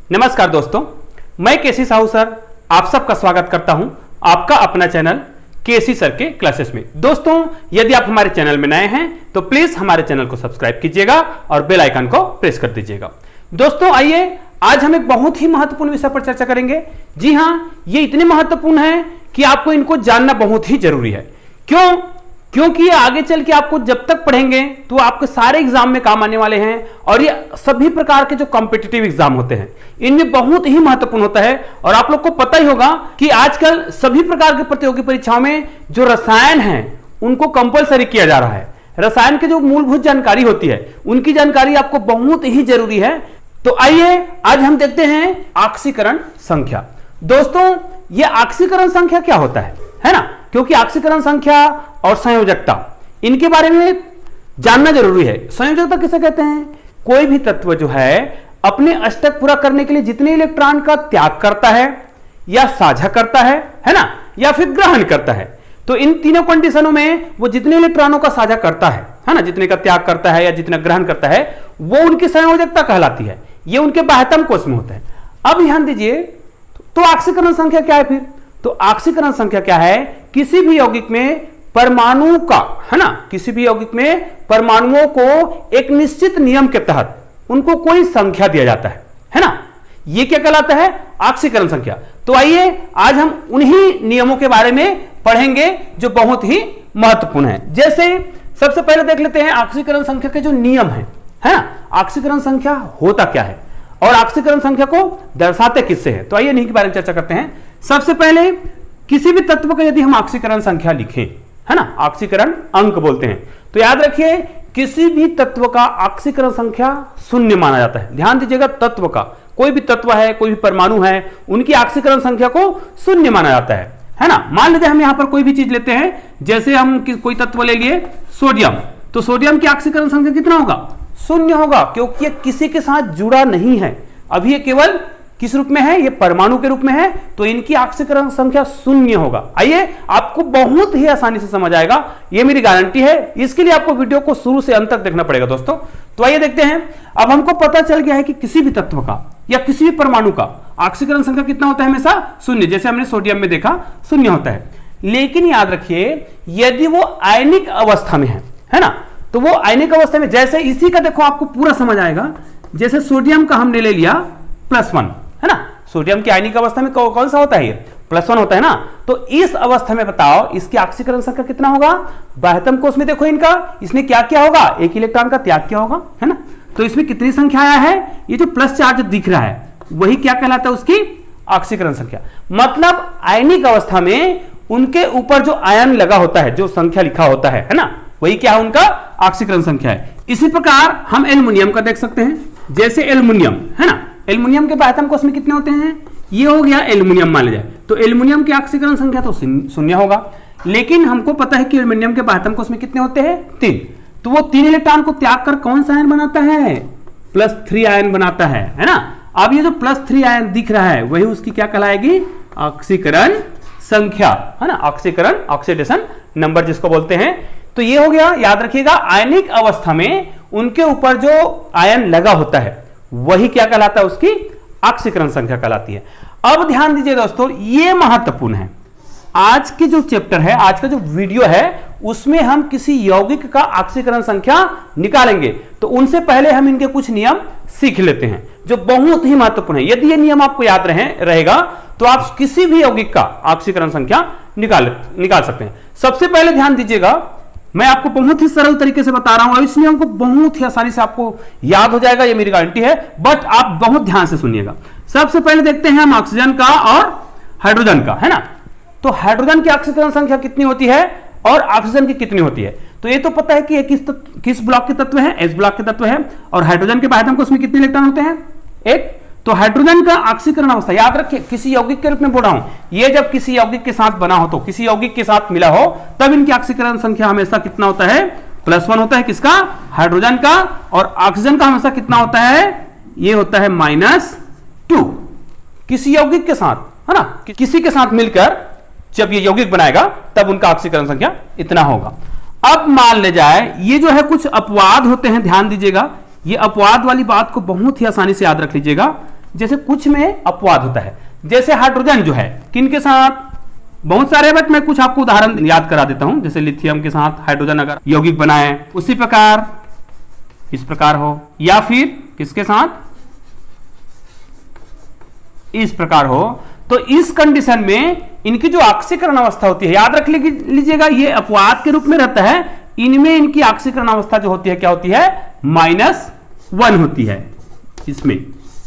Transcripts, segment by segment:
नमस्कार दोस्तों, मैं केसी साहू सर आप सबका स्वागत करता हूं आपका अपना चैनल केसी सर के क्लासेस में। दोस्तों, यदि आप हमारे चैनल में नए हैं तो प्लीज हमारे चैनल को सब्सक्राइब कीजिएगा और बेल आइकन को प्रेस कर दीजिएगा। दोस्तों, आइए आज हम एक बहुत ही महत्वपूर्ण विषय पर चर्चा करेंगे। जी हां, ये इतने महत्वपूर्ण है कि आपको इनको जानना बहुत ही जरूरी है। क्योंकि ये आगे चल के आपको जब तक पढ़ेंगे तो आपके सारे एग्जाम में काम आने वाले हैं और ये सभी प्रकार के जो कॉम्पिटिटिव एग्जाम होते हैं इनमें बहुत ही महत्वपूर्ण होता है। और आप लोग को पता ही होगा कि आजकल सभी प्रकार के प्रतियोगी परीक्षाओं में जो रसायन है उनको कंपलसरी किया जा रहा है। रसायन की जो मूलभूत जानकारी होती है उनकी जानकारी आपको बहुत ही जरूरी है। तो आइए आज हम देखते हैं ऑक्सीकरण संख्या। दोस्तों, ये ऑक्सीकरण संख्या क्या होता है ना, क्योंकि ऑक्सीकरण संख्या और संयोजकता इनके बारे में जानना जरूरी है। संयोजकता किसे कहते हैं? कोई भी तत्व जो है अपने अष्टक पूरा करने के लिए जितने इलेक्ट्रॉन का त्याग करता है या साझा करता है ना, या फिर ग्रहण करता है। तो इन तीनों कंडीशनों में वो जितने इलेक्ट्रॉनों का साझा करता है ना, जितने का त्याग करता है या जितना ग्रहण करता है, वो उनकी संयोजकता कहलाती है। ये उनके बाह्यतम कोश में होता है। अब ध्यान दीजिए, तो ऑक्सीकरण संख्या क्या है फिर? तो ऑक्सीकरण संख्या क्या है? किसी भी यौगिक में परमाणु का, है ना, किसी भी यौगिक में परमाणुओं को एक निश्चित नियम के तहत उनको कोई संख्या दिया जाता है ना, ये क्या कहलाता है? ऑक्सीकरण संख्या। तो आइए आज हम उन्हीं नियमों के बारे में पढ़ेंगे जो बहुत ही महत्वपूर्ण है। जैसे सबसे पहले देख लेते हैं ऑक्सीकरण संख्या के जो नियम है ना, ऑक्सीकरण संख्या होता क्या है और ऑक्सीकरण संख्या को दर्शाते किससे है। तो आइए इन्हीं के बारे में चर्चा करते हैं। सबसे पहले किसी भी तत्व का यदि हम ऑक्सीकरण संख्या लिखें, है ना, ऑक्सीकरण अंक बोलते हैं, तो याद रखिए किसी भी तत्व का ऑक्सीकरण संख्या शून्य माना जाता है। ध्यान दीजिएगा, तत्व का, कोई भी तत्व है, कोई भी परमाणु है, उनकी ऑक्सीकरण संख्या को शून्य माना जाता है ना। मान लीजिए हम यहां पर कोई भी चीज लेते हैं, जैसे हम कोई तत्व ले लिए सोडियम, तो सोडियम की ऑक्सीकरण संख्या कितना होगा? शून्य होगा, क्योंकि ये किसी के साथ जुड़ा नहीं है। अभी ये केवल किस रूप में है? ये परमाणु के रूप में है, तो इनकी ऑक्सीकरण संख्या शून्य होगा। आइए आपको बहुत ही आसानी से समझ आएगा, ये मेरी गारंटी है। इसके लिए आपको वीडियो को शुरू से अंत तक देखना पड़ेगा दोस्तों। तो आइए देखते हैं। अब हमको पता चल गया है कि किसी भी तत्व का या किसी भी परमाणु का ऑक्सीकरण संख्या कितना होता है? हमेशा शून्य। जैसे हमने सोडियम में देखा, शून्य होता है। लेकिन याद रखिए, यदि वो आयनिक अवस्था में है ना, तो वो आयनिक अवस्था में, जैसे इसी का देखो आपको पूरा समझ आएगा। जैसे सोडियम का हमने ले लिया +1, है ना, सोडियम की आयनिक अवस्था में कौन सा होता है? ये +1 होता है ना। तो इस अवस्था में बताओ इसकी ऑक्सीकरण संख्या कितना होगा? बाह्यतम कोश में देखो इनका, इसने क्या किया होगा? एक इलेक्ट्रॉन का त्याग किया होगा, है ना। तो इसमें कितनी संख्या आया है? ये जो प्लस चार्ज दिख रहा है वही क्या कहलाता है? उसकी ऑक्सीकरण संख्या। मतलब आयनिक अवस्था में उनके ऊपर जो आयन लगा होता है, जो संख्या लिखा होता है ना, वही क्या है? उनका ऑक्सीकरण संख्या है। इसी प्रकार हम एल्युमिनियम का देख सकते हैं। जैसे एल्युमिनियम, है ना, एल्युमिनियम के बाह्यतम कोश में कितने होते हैं? ये हो गया एल्युमिनियम मान लिया जाए, तो एल्युमिनियम की ऑक्सीकरण संख्या तो शून्य होगा। लेकिन हमको पता है कि एल्युमिनियम के बाह्यतम कोश में कितने होते हैं? 3। तो वो 3 इलेक्ट्रॉन को त्याग कर कौन सा आयन बनाता है? +3 आयन बनाता है ना। अब ये जो +3 आयन दिख रहा है वही उसकी क्या कहलाएगी? ऑक्सीकरण संख्या, है ना, ऑक्सीकरण, ऑक्सीडेशन नंबर जिसको बोलते हैं। तो ये हो गया, याद रखिएगा, आयनिक अवस्था में उनके ऊपर जो आयन लगा होता है वही क्या कहलाता है? उसकी ऑक्सीकरण संख्या कहलाती है। अब ध्यान दीजिए दोस्तों, ये महत्वपूर्ण है। आज के जो चैप्टर है, आज का जो वीडियो है, उसमें हम किसी यौगिक का ऑक्सीकरण संख्या निकालेंगे, तो उनसे पहले हम इनके कुछ नियम सीख लेते हैं जो बहुत ही महत्वपूर्ण है। यदि ये नियम आपको याद रहेगा तो आप किसी भी यौगिक का ऑक्सीकरण संख्या निकाल सकते हैं। सबसे पहले ध्यान दीजिएगा, मैं आपको बहुत ही सरल तरीके से बता रहा हूं और इस नियम को बहुत ही आसानी से आपको याद हो जाएगा, ये मेरी गारंटी है। बट आप बहुत ध्यान से सुनिएगा। सबसे पहले देखते हैं हम ऑक्सीजन का और हाइड्रोजन का, है ना। तो हाइड्रोजन की ऑक्सीकरण संख्या कितनी होती है और ऑक्सीजन की कितनी होती है? तो ये तो पता है कि किस ब्लॉक के तत्व है? एस ब्लॉक के तत्व है। और हाइड्रोजन के बाह्यतम कोश में कितने इलेक्ट्रॉन होते हैं? 1। तो हाइड्रोजन का ऑक्सीकरण अवस्था याद रखिए, किसी यौगिक के रूप में बोल रहा हूं, ये जब किसी यौगिक के साथ बना हो, तो किसी यौगिक के साथ मिला हो, तब इनकी ऑक्सीकरण संख्या हमेशा कितना होता है? +1 होता है। किसका? हाइड्रोजन का। और ऑक्सीजन का हमेशा कितना होता है? ये होता है -2। किसी यौगिक के साथ, है ना, किसी के साथ मिलकर जब ये यौगिक बनाएगा तब उनका ऑक्सीकरण संख्या इतना होगा। अब मान ले जाए ये जो है कुछ अपवाद होते हैं, ध्यान दीजिएगा, ये अपवाद वाली बात को बहुत ही आसानी से याद रख लीजिएगा। जैसे कुछ में अपवाद होता है, जैसे हाइड्रोजन जो है किन के साथ, बहुत सारे, बट मैं कुछ आपको उदाहरण याद करा देता हूं। जैसे लिथियम के साथ हाइड्रोजन अगर यौगिक बनाए उसी प्रकार इस प्रकार हो, या फिर किसके साथ इस प्रकार हो, तो इस कंडीशन में इनकी जो ऑक्सीकरण अवस्था होती है, याद रख लीजिएगा ये अपवाद के रूप में रहता है, इनमें इनकी ऑक्सीकरण अवस्था जो होती है क्या होती है, -1 होती है इसमें।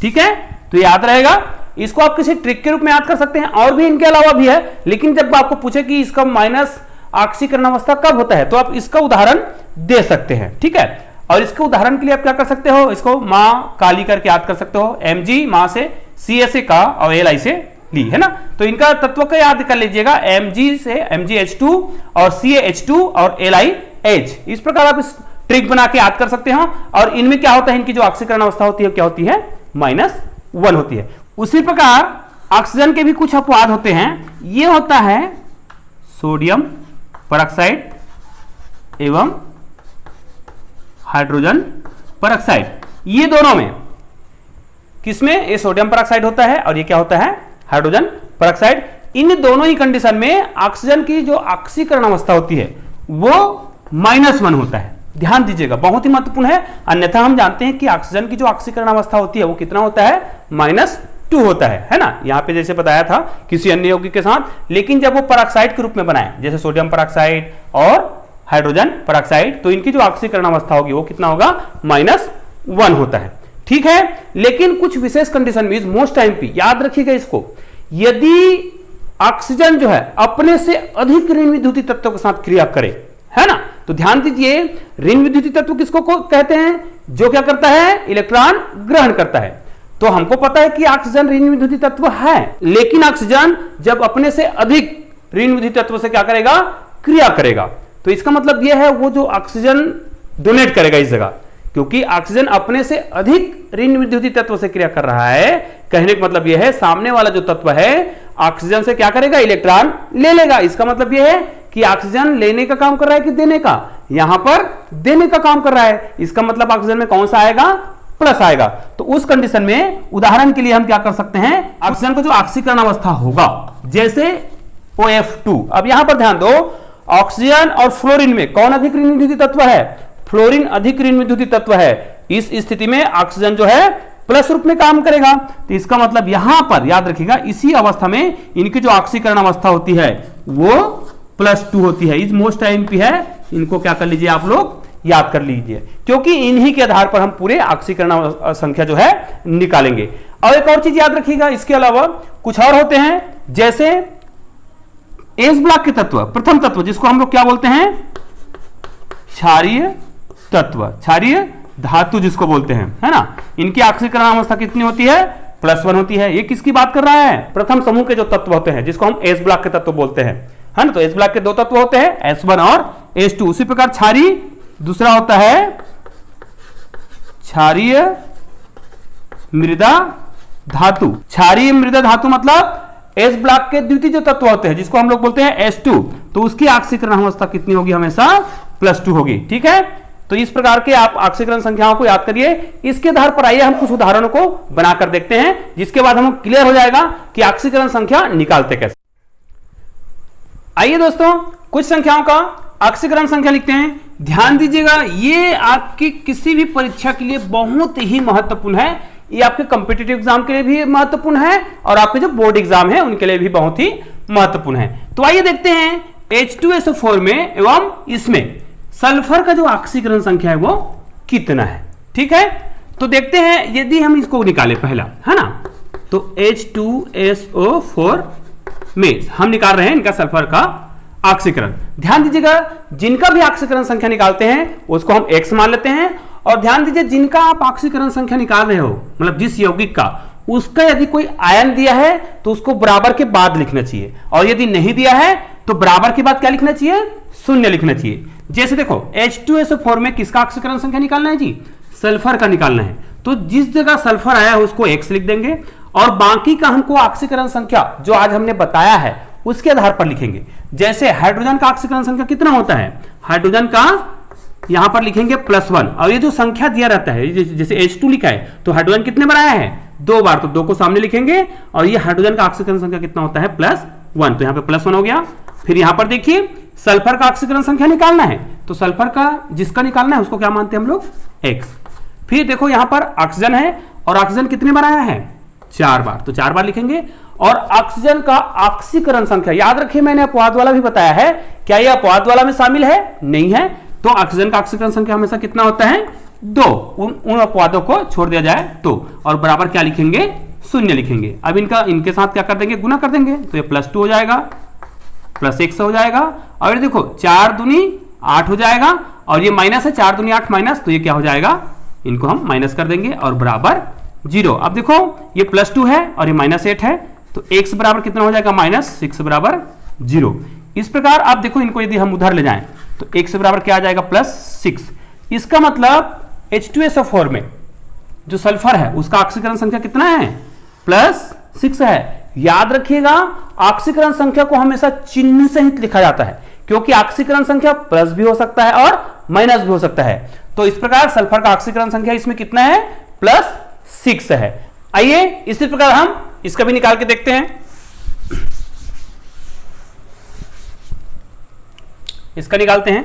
ठीक है, तो याद रहेगा। इसको आप किसी ट्रिक के रूप में याद कर सकते हैं, और भी इनके अलावा भी है, लेकिन जब आपको पूछे कि इसका माइनस ऑक्सीकरण अवस्था कब होता है, तो आप इसका उदाहरण दे सकते हैं। ठीक है, और इसके उदाहरण के लिए आप क्या कर सकते हो, इसको मां काली करके याद कर सकते हो, Mg मां से, Ca से का और Li से ली, है ना। तो इनका तत्व का याद कर लीजिएगा, Mg से MgH2 और CaH2 और LiH। इस प्रकार आप इस ट्रिक बना के याद कर सकते हो। और इनमें क्या होता है, इनकी जो ऑक्सीकरण अवस्था होती है क्या होती है, -1 होती है। उसी प्रकार ऑक्सीजन के भी कुछ अपवाद होते हैं, ये होता है सोडियम परऑक्साइड एवं हाइड्रोजन परऑक्साइड। ये दोनों में किसमें, ये सोडियम परऑक्साइड होता है और ये क्या होता है, हाइड्रोजन परऑक्साइड। इन दोनों ही कंडीशन में ऑक्सीजन की जो ऑक्सीकरण अवस्था होती है वो -1 होता है। ध्यान दीजिएगा, बहुत ही महत्वपूर्ण है। अन्यथा हम जानते हैं कि ऑक्सीजन की जो ऑक्सीकरण अवस्था होती है वो कितना होता है, -2 होता है ना। यहां पे जैसे बताया था किसी अन्य यौगिक के साथ, लेकिन जब वो परऑक्साइड के रूप में बनाए, जैसे सोडियम परऑक्साइड और हाइड्रोजन परऑक्साइड, तो इनकी जो ऑक्सीकरण अवस्था होगी वो कितना होगा, -1 होता है। ठीक है, लेकिन कुछ विशेष कंडीशन में, मोस्ट टाइम पे याद रखिएगा इसको, यदि ऑक्सीजन जो है अपने से अधिक ऋण विद्युतीय तत्वों के साथ क्रिया करे, है ना, तो ध्यान दीजिए ऋण विद्युतीय तत्व किसको कहते हैं, जो क्या करता है, इलेक्ट्रॉन ग्रहण करता है। तो हमको पता है कि ऑक्सीजन ऋण विद्युतीय तत्व है, लेकिन ऑक्सीजन जब अपने से अधिक ऋण विद्युतीय तत्व से क्या करेगा, क्रिया करेगा, तो इसका मतलब यह है वो जो ऑक्सीजन डोनेट करेगा इस जगह, क्योंकि ऑक्सीजन अपने से अधिक ऋण विद्युतीय तत्व से क्रिया कर रहा है, कहने का मतलब यह है सामने वाला जो तत्व है ऑक्सीजन से क्या करेगा, इलेक्ट्रॉन ले लेगा। इसका मतलब यह है कि ऑक्सीजन लेने का काम कर रहा है कि देने का, यहां पर देने का काम कर रहा है। इसका मतलब ऑक्सीजन में कौन सा आएगा, प्लस आएगा। तो उस कंडीशन में उदाहरण के लिए हम क्या कर सकते हैं, ऑक्सीजन का जो ऑक्सीकरण अवस्था होगा, जैसे OF2। अब यहां पर ध्यान दो, ऑक्सीजन और फ्लोरीन में कौन अधिक ऋण विद्युतीय तत्व है, फ्लोरीन अधिक ऋण विद्युतीय तत्व है। इस स्थिति में ऑक्सीजन जो है प्लस रूप में काम करेगा। तो इसका मतलब यहां पर याद रखिएगा, इसी अवस्था में इनकी जो ऑक्सीकरण अवस्था होती है वो +2 होती है। इस मोस्ट टाइम पे है, इनको क्या कर लीजिए आप लोग, याद कर लीजिए, क्योंकि इन्हीं के आधार पर हम पूरे ऑक्सीकरण संख्या जो है निकालेंगे। और एक और चीज याद रखिएगा, इसके अलावा कुछ और होते हैं, जैसे एस ब्लॉक के तत्व, प्रथम तत्व जिसको हम लोग क्या बोलते हैं, क्षारीय तत्व, क्षारीय धातु जिसको बोलते हैं, है ना। इनकी ऑक्सीकरण अवस्था कितनी होती है, +1 होती है। ये किसकी बात कर रहा है, प्रथम समूह के जो तत्व होते हैं जिसको हम एस ब्लॉक के तत्व बोलते हैं, है ना। तो एस ब्लॉक के 2 तत्व होते हैं, S1 और S2। उसी प्रकार क्षारीय दूसरा होता है क्षारीय मृदा धातु। क्षारीय मृदा धातु मतलब एस ब्लॉक के द्वितीय जो तत्व होते हैं जिसको हम लोग बोलते हैं S2, तो उसकी ऑक्सीकरण अवस्था कितनी होगी, हमेशा +2 होगी। ठीक है, तो इस प्रकार के आप ऑक्सीकरण संख्याओं को याद करिए। इसके आधार पर आइए हम कुछ उदाहरणों को बनाकर देखते हैं, जिसके बाद हम क्लियर हो जाएगा कि ऑक्सीकरण संख्या निकालते कैसे। आइए दोस्तों, कुछ संख्याओं का ऑक्सीकरण संख्या लिखते हैं। ध्यान दीजिएगा, ये आपकी किसी भी परीक्षा के लिए बहुत ही महत्वपूर्ण है। ये आपके कॉम्पिटिटिव एग्जाम के लिए भी महत्वपूर्ण है और आपके जो बोर्ड एग्जाम है उनके लिए भी बहुत ही महत्वपूर्ण है। तो आइए देखते हैं H2SO4 में एवं इसमें सल्फर का जो ऑक्सीकरण संख्या है वो कितना है। ठीक है, तो देखते हैं, यदि हम इसको निकाले पहला, है ना, तो H2SO4 में हम निकाल रहे हैं इनका सल्फर का ऑक्सीकरण। ध्यान दीजिएगा, जिनका भी ऑक्सीकरण संख्या निकालते हैं उसको हम X मान लेते हैं। और ध्यान दीजिए, जिनका आप ऑक्सीकरण संख्या निकाल रहे हो, मतलब जिस यौगिक का, उसका यदि कोई आयन दिया है तो उसको बराबर के बाद लिखना चाहिए, और यदि नहीं दिया है तो बराबर के बाद क्या लिखना चाहिए, 0 लिखना चाहिए। जैसे देखो H2SO4 में किसका ऑक्सीकरण संख्या निकालना है जी, सल्फर का निकालना है। तो जिस जगह सल्फर आया है उसको X लिख देंगे, और बाकी का हमको ऑक्सीकरण संख्या जो आज हमने बताया है उसके आधार पर लिखेंगे। जैसे हाइड्रोजन का ऑक्सीकरण संख्या कितना होता है, हाइड्रोजन का यहां पर लिखेंगे +1, और ये जो संख्या दिया रहता है, जैसे H2 लिखा है तो हाइड्रोजन कितने बनाया है, 2 बार, तो 2 को सामने लिखेंगे और ये हाइड्रोजन का ऑक्सीकरण संख्या कितना होता है +1, तो यहाँ पे +1 हो गया। फिर यहाँ पर देखिए सल्फर का ऑक्सीकरण संख्या निकालना है, तो सल्फर का जिसका निकालना है उसको क्या मानते हैं हम लोग X। फिर देखो यहाँ पर ऑक्सीजन है और ऑक्सीजन कितने बार आया है 4 बार, तो 4 बार लिखेंगे। और ऑक्सीजन का ऑक्सीकरण संख्या याद रखिए मैंने अपवाद वाला भी बताया है, क्या यह अपवाद वाला में शामिल है, नहीं है, तो ऑक्सीजन का ऑक्सीकरण संख्या हमेशा कितना होता है 2, उन अपवादों को छोड़ दिया जाए तो, और बराबर क्या लिखेंगे 0 लिखेंगे। अब इनके साथ क्या कर देंगे गुना कर देंगे, तो ये +2 हो जाएगा, +1 हो जाएगा, और देखो 4 दूनी 8 हो जाएगा, और ये माइनस है 4 दूनी 8 माइनस, तो ये क्या हो जाएगा, इनको हम माइनस कर देंगे और बराबर 0। अब देखो ये +2 है और ये -8 है, तो x बराबर कितना हो जाएगा -6 बराबर 0। इस प्रकार आप देखो इनको यदि हम उधर ले जाएं तो x बराबर क्या आ जाएगा +6। इसका मतलब H2SO4 में जो सल्फर है उसका ऑक्सीकरण संख्या कितना है +6 है। याद रखिएगा ऑक्सीकरण संख्या को हमेशा चिन्ह सहित लिखा जाता है, क्योंकि ऑक्सीकरण संख्या प्लस भी हो सकता है और माइनस भी हो सकता है। तो इस प्रकार सल्फर का ऑक्सीकरण संख्या इसमें कितना है +6 है। आइए इसी प्रकार हम इसका भी निकाल के देखते हैं। इसका निकालते हैं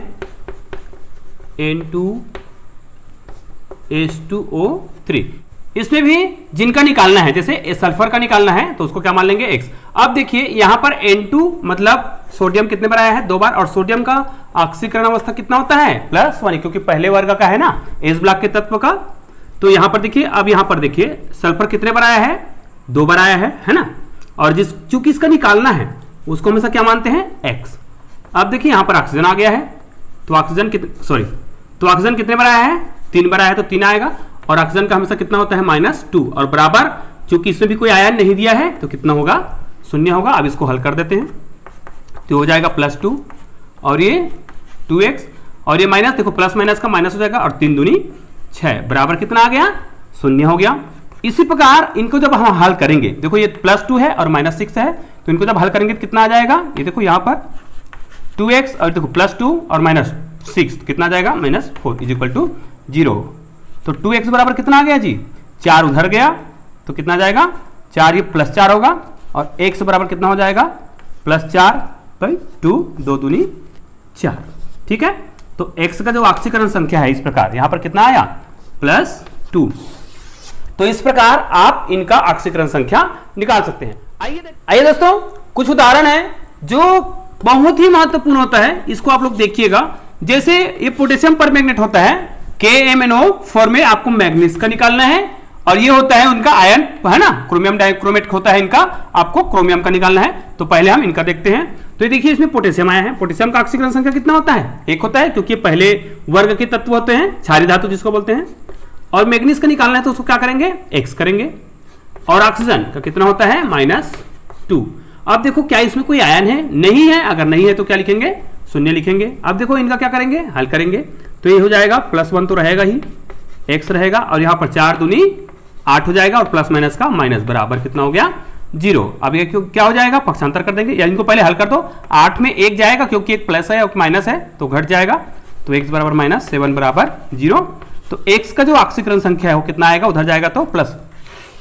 N2H2O3। इसमें भी जिनका निकालना है, जैसे सल्फर का निकालना है तो उसको क्या मान लेंगे X। अब देखिए यहां पर N2 मतलब सोडियम कितने बार आया है 2 बार, और सोडियम का ऑक्सीकरण अवस्था कितना होता है +1, क्योंकि पहले वर्ग का है ना एस ब्लॉक के तत्व का। तो यहां पर देखिए, अब यहां पर देखिए सल्फर कितने बार आया है 2 बार आया है ना, और चूंकि इसका निकालना है उसको हमेशा क्या मानते हैं X। अब देखिए यहां पर ऑक्सीजन आ गया है, तो ऑक्सीजन कितने बार आया है 3 बार आया है, तो 3 आएगा, और ऑक्सीजन का हमेशा कितना होता है -2, और बराबर चूंकि इसमें भी कोई आयन नहीं दिया है तो कितना होगा 0 होगा। अब इसको हल कर देते हैं तो हो जाएगा +2 और ये 2x, और ये माइनस देखो प्लस माइनस का माइनस हो जाएगा, और 3 दूनी 6 बराबर कितना आ गया 0 हो गया। इसी प्रकार इनको जब हम हल करेंगे, देखो ये +2 है और -6 है, तो इनको जब हल करेंगे तो कितना आ जाएगा, ये देखो यहाँ पर 2x और देखो +2 और -6 कितना आ जाएगा -4 = 0। तो 2x बराबर कितना आ गया जी 4 उधर गया, तो कितना जाएगा 4, ये +4 होगा, और x बराबर कितना हो जाएगा +4/2, 2 दूनी 4। ठीक है, तो x का जो ऑक्सीकरण संख्या है इस प्रकार यहाँ पर कितना आया +2। तो इस प्रकार आप इनका ऑक्सीकरण संख्या निकाल सकते हैं। आइए दोस्तों कुछ उदाहरण है जो बहुत ही महत्वपूर्ण होता है, इसको आप लोग देखिएगा। जैसे ये पोटेशियम परमैंगनेट होता है KMnO4 में आपको मैग्नीज का निकालना है, और ये होता है उनका आयन है ना, क्रोमियम डाइक्रोमेट होता है इनका, आपको क्रोमियम का निकालना है। तो पहले हम इनका देखते हैं। तो ये देखिए इसमें पोटेशियम आया है, पोटेशियम का ऑक्सीकरण संख्या कितना होता है 1 होता है, क्योंकि पहले वर्ग के तत्व होते हैं, क्षारीय धातु जिसको बोलते हैं। और मैग्नीज का निकालना है तो उसको क्या करेंगे X करेंगे, और ऑक्सीजन का कितना होता है -2। अब देखो क्या इसमें कोई आयन है, नहीं है, अगर नहीं है तो क्या लिखेंगे 0 लिखेंगे। अब देखो इनका क्या करेंगे हल करेंगे, तो ये हो जाएगा +1 तो रहेगा ही, X रहेगा, और यहाँ पर 4 दूनी 8 हो जाएगा, और प्लस माइनस का माइनस बराबर कितना हो गया 0। अब ये क्या हो जाएगा पक्षांतर कर देंगे, या इनको पहले हल कर दो। 8 में 1 जाएगा क्योंकि एक प्लस है और माइनस है तो घट जाएगा, तो x बराबर -7 बराबर 0। तो x का जो ऑक्सीकरण संख्या है वो कितना आएगा, उधर जाएगा तो प्लस।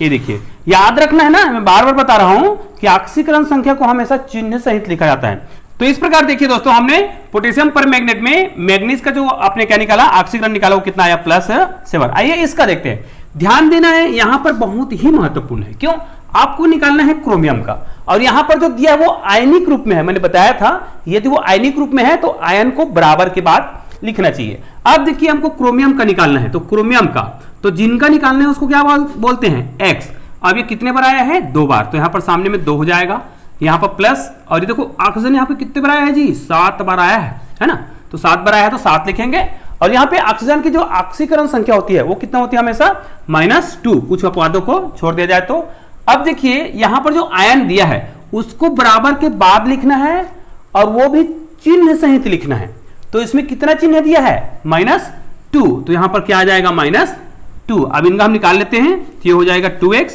ये देखिए याद रखना है ना, मैं बार बार बता रहा हूं कि ऑक्सीकरण संख्या को हमेशा चिन्ह सहित लिखा जाता है। तो इस प्रकार देखिए दोस्तों, हमने पोटेशियम परमैंगनेट में मैग्नीज का जो आपने क्या निकाला ऑक्सीकरण निकाला, वो कितना आया +7। आइए इसका देखते हैं। ध्यान देना है यहां पर बहुत ही महत्वपूर्ण है, क्यों, आपको निकालना है क्रोमियम का, और यहां पर जो दिया है वो आयनिक रूप में है। मैंने बताया था यदि वो आयनिक रूप में है तो आयन को बराबर के बाद लिखना चाहिए। अब देखिए हमको क्रोमियम का निकालना है, तो क्रोमियम का तो जिनका निकालना है उसको क्या बोलते हैं X। अब ये कितने बार आया है 2 बार, तो यहां पर सामने में 2 हो जाएगा, यहाँ पर प्लस, और ये देखो ऑक्सीजन यहाँ पे कितने बार आया है जी 7 बार आया है ना, तो 7 बार आया है तो 7 लिखेंगे। और यहाँ पे ऑक्सीजन की जो ऑक्सीकरण संख्या होती है वो कितना होती है हमेशा -2, कुछ अपवादों को छोड़ दिया जाए तो। अब देखिए यहाँ पर जो आयन दिया है उसको बराबर के बाद लिखना है, और वो भी चिन्ह सहित लिखना है। तो इसमें कितना चिन्ह दिया है -2, तो यहाँ पर क्या आ जाएगा -2। अब इनका हम निकाल लेते हैं, तो ये हो जाएगा 2x,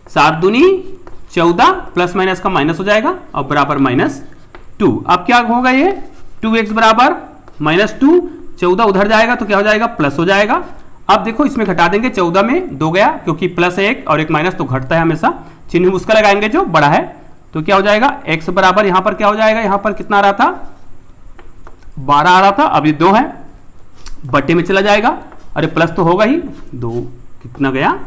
7 दूनी 14, प्लस माइनस का माइनस हो जाएगा और बराबर -2। अब क्या होगा, ये 2x बराबर -2, 14 उधर जाएगा तो क्या हो जाएगा प्लस हो जाएगा। अब देखो इसमें घटा देंगे, 14 में 2 गया क्योंकि प्लस है एक और एक माइनस तो घटता है हमेशा, चिन्ह उसका लगाएंगे जो बड़ा है। तो क्या हो जाएगा x बराबर यहां पर क्या हो जाएगा, यहां पर कितना आ रहा था 12 आ रहा था, अब ये 2 है बट्टे में चला जाएगा, अरे प्लस तो होगा ही, 2 कितना गया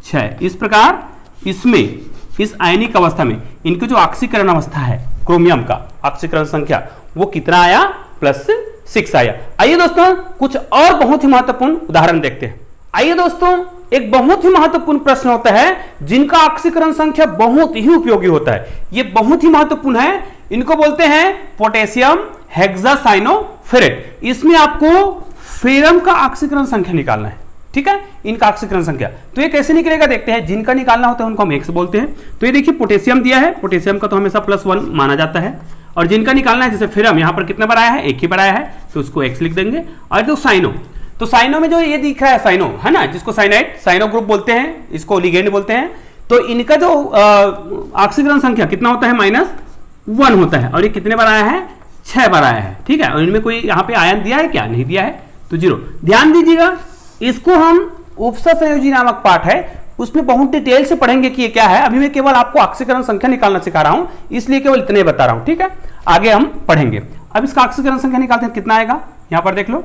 6। इस प्रकार इसमें इस आयनिक अवस्था में इनकी जो ऑक्सीकरण अवस्था है क्रोमियम का ऑक्सीकरण संख्या वो कितना आया +6 आया। आइए दोस्तों कुछ और बहुत ही महत्वपूर्ण उदाहरण देखते हैं। आइए दोस्तों एक बहुत ही महत्वपूर्ण प्रश्न होता है जिनका ऑक्सीकरण संख्या बहुत ही उपयोगी होता है, ये बहुत ही महत्वपूर्ण है, इनको बोलते हैं पोटेशियम हेक्सासाइनोफेरेट। इसमें आपको फेरम का ऑक्सीकरण संख्या निकालना है, ठीक है, इनका ऑक्सीकरण संख्या। तो ये कैसे निकलेगा देखते हैं, जिनका निकालना होता है उनको हम x बोलते हैं। तो ये देखिए पोटेशियम दिया है, पोटेशियम का तो हमेशा +1 माना जाता है, और जिनका निकालना है जैसे फेरम यहां पर कितना बनाया है, एक ही बनाया है तो उसको x लिख देंगे। और जो साइनो, तो साइनो में जो ये दिख रहा है साइनो है ना, जिसको साइनाइड साइनो ग्रुप बोलते हैं, इसको लिगेंड बोलते हैं, तो इनका जो ऑक्सीकरण संख्या कितना होता है -1 होता है, और ये कितने बार आया है 6 बार आया है, ठीक है। और इनमें कोई यहाँ पे आयन दिया है क्या, नहीं दिया है, तो 0। ध्यान दीजिएगा इसको हम उपसंयोजी नामक पाठ है उसमें बहुत डिटेल से पढ़ेंगे कि ये क्या है, अभी मैं केवल आपको ऑक्सीकरण संख्या निकालना सिखा रहा हूं इसलिए केवल इतने बता रहा हूं, ठीक है, आगे हम पढ़ेंगे। अब इसका ऑक्सीकरण संख्या निकालते हैं, कितना आएगा यहां पर देख लो,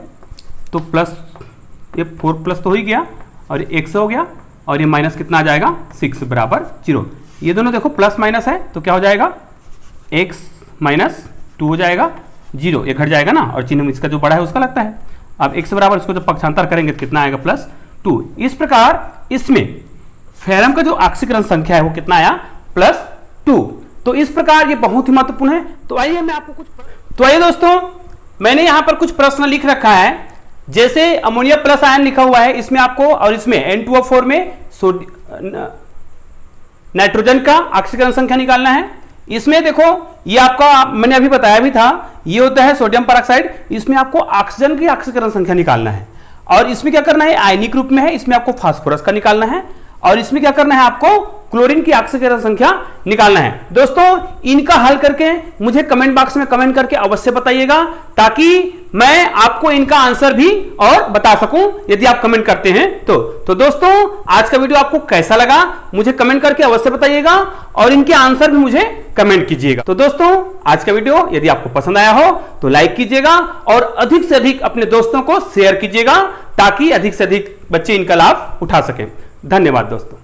तो प्लस ये 4 तो हो ही गया और ये 1 हो गया, और ये माइनस कितना आ जाएगा 6 बराबर 0। ये दोनों देखो प्लस माइनस है तो क्या हो जाएगा x -2 हो जाएगा, 0 ये घट जाएगा ना, और चिन्ह इसका जो बड़ा है उसका लगता है। अब x बराबर इसको जब पक्षांतर करेंगे तो कितना आएगा +2। इस प्रकार इसमें फेरम का जो ऑक्सीकरण संख्या है वो कितना आया +2। तो इस प्रकार ये बहुत ही महत्वपूर्ण है। तो आइए मैं आपको तो आइए दोस्तों मैंने यहां पर कुछ प्रश्न लिख रखा है, जैसे अमोनिया प्लस आयन लिखा हुआ है इसमें आपको, और इसमें N2O4 में नाइट्रोजन का ऑक्सीकरण संख्या निकालना है। इसमें देखो ये आपका मैंने अभी बताया भी था, ये होता है सोडियम परऑक्साइड, इसमें आपको ऑक्सीजन की ऑक्सीकरण संख्या निकालना है, और इसमें क्या करना है आयनिक रूप में है, इसमें आपको फास्फोरस का निकालना है, और इसमें क्या करना है आपको क्लोरीन की ऑक्सीकरण संख्या निकालना है। दोस्तों इनका हल करके मुझे कमेंट बॉक्स में कमेंट करके अवश्य बताइएगा, ताकि मैं आपको इनका आंसर भी और बता सकूं यदि आप कमेंट करते हैं तो दोस्तों आज का वीडियो आपको कैसा लगा मुझे कमेंट करके अवश्य बताइएगा, और इनके आंसर भी मुझे कमेंट कीजिएगा। तो दोस्तों आज का वीडियो यदि आपको पसंद आया हो तो लाइक कीजिएगा, और अधिक से अधिक अपने दोस्तों को शेयर कीजिएगा, ताकि अधिक से अधिक बच्चे इनका लाभ उठा सकें। धन्यवाद दोस्तों।